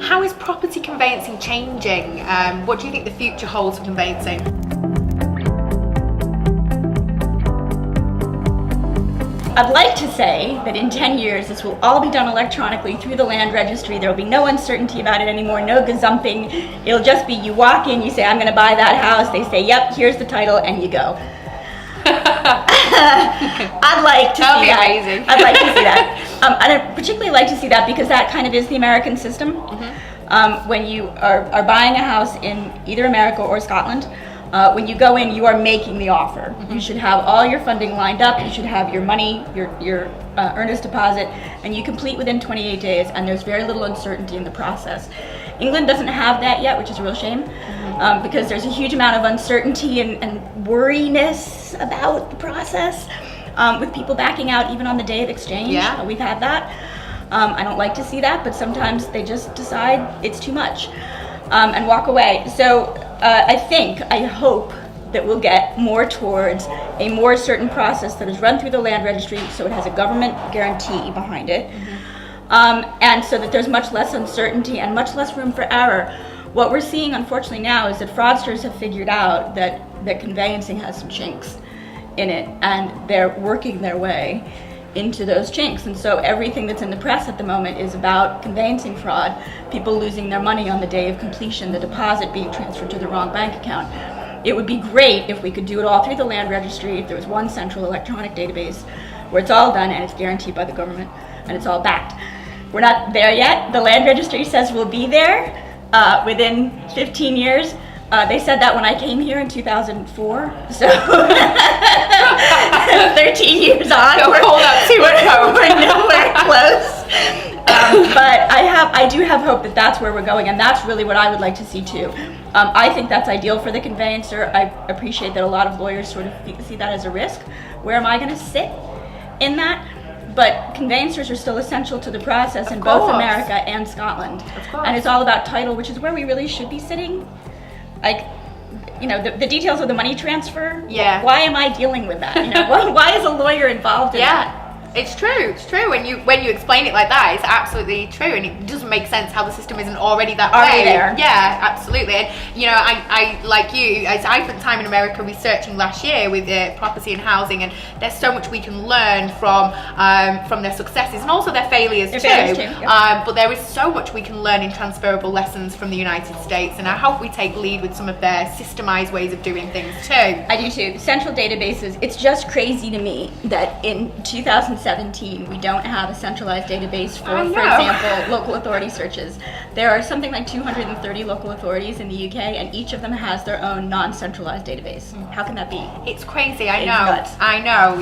How is property conveyancing changing? What do you think the future holds for conveyancing? I'd like to say that in 10 years this will all be done electronically through the Land Registry. There will be no uncertainty about it anymore, no gazumping. It'll just be you walk in, you say, I'm going to buy that house. They say, yep, here's the title, and you go. I'd like to see that. Amazing. I'd like to see that. I'd particularly like to see that because that kind of is the American system. When you are buying a house in either America or Scotland, when you go in, you are making the offer. You should have all your funding lined up. You should have your money, your earnest deposit, and you complete within 28 days, and there's very little uncertainty in the process. England doesn't have that yet, which is a real shame, because there's a huge amount of uncertainty and worriness about the process, with people backing out even on the day of exchange. Yeah. We've had that. I don't like to see that, but sometimes they just decide it's too much and walk away. So I hope that we'll get more towards a more certain process that is run through the Land Registry, so it has a government guarantee behind it, and so that there's much less uncertainty and much less room for error. What we're seeing, unfortunately, now is that fraudsters have figured out that conveyancing has some chinks in it, and they're working their way into those chinks. And so everything that's in the press at the moment is about conveyancing fraud, people losing their money on the day of completion, the deposit being transferred to the wrong bank account. It would be great if we could do it all through the Land Registry, if there was one central electronic database where it's all done and it's guaranteed by the government and it's all backed. We're not there yet. The Land Registry says we'll be there within 15 years. They said that when I came here in 2004, so 13 years on, we're nowhere close. But I do have hope that that's where we're going, and that's really what I would like to see too. I think that's ideal for the conveyancer. I appreciate that a lot of lawyers sort of see that as a risk. Where am I going to sit in that? But conveyancers are still essential to the process in both America and Scotland. And it's all about title, which is where we really should be sitting. Like, you know, the details of the money transfer. Yeah. Why am I dealing with that? You know, why is a lawyer involved in that? It's true. It's true. When you explain it like that, it's absolutely true, and it doesn't make sense how the system isn't already that way. There. Yeah, absolutely. And you know, I like you. I spent time in America researching last year with property and housing, and there's so much we can learn from their successes and also their failures too. Yep. But there is so much we can learn in transferable lessons from the United States, and I hope we take lead with some of their systemized ways of doing things too. I do too. Central databases. It's just crazy to me that in 2017 we don't have a centralized database for example, local authority searches. There are something like 230 local authorities in the UK, and each of them has their own non-centralized database. How can that be? It's crazy. I It's know. nuts. I know.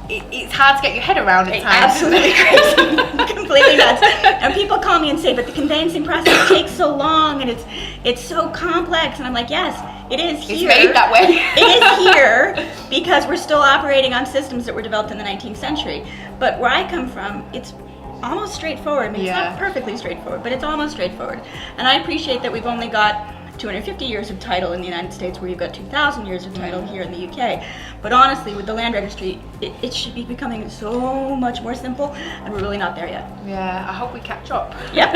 It's hard to get your head around at times. Absolutely crazy. Completely nuts. And people call me and say, but the conveyancing process takes so long and it's so complex. And I'm like, yes, it is here. It's made that way. It is here because we're still operating on systems that were developed in the 19th century. But where I come from, it's almost straightforward. I mean, it's not perfectly straightforward, but it's almost straightforward. And I appreciate that we've only got 250 years of title in the United States, where you've got 2,000 years of title here in the UK. But honestly, with the Land Registry, it should be becoming so much more simple, and we're really not there yet. Yeah, I hope we catch up. Yep.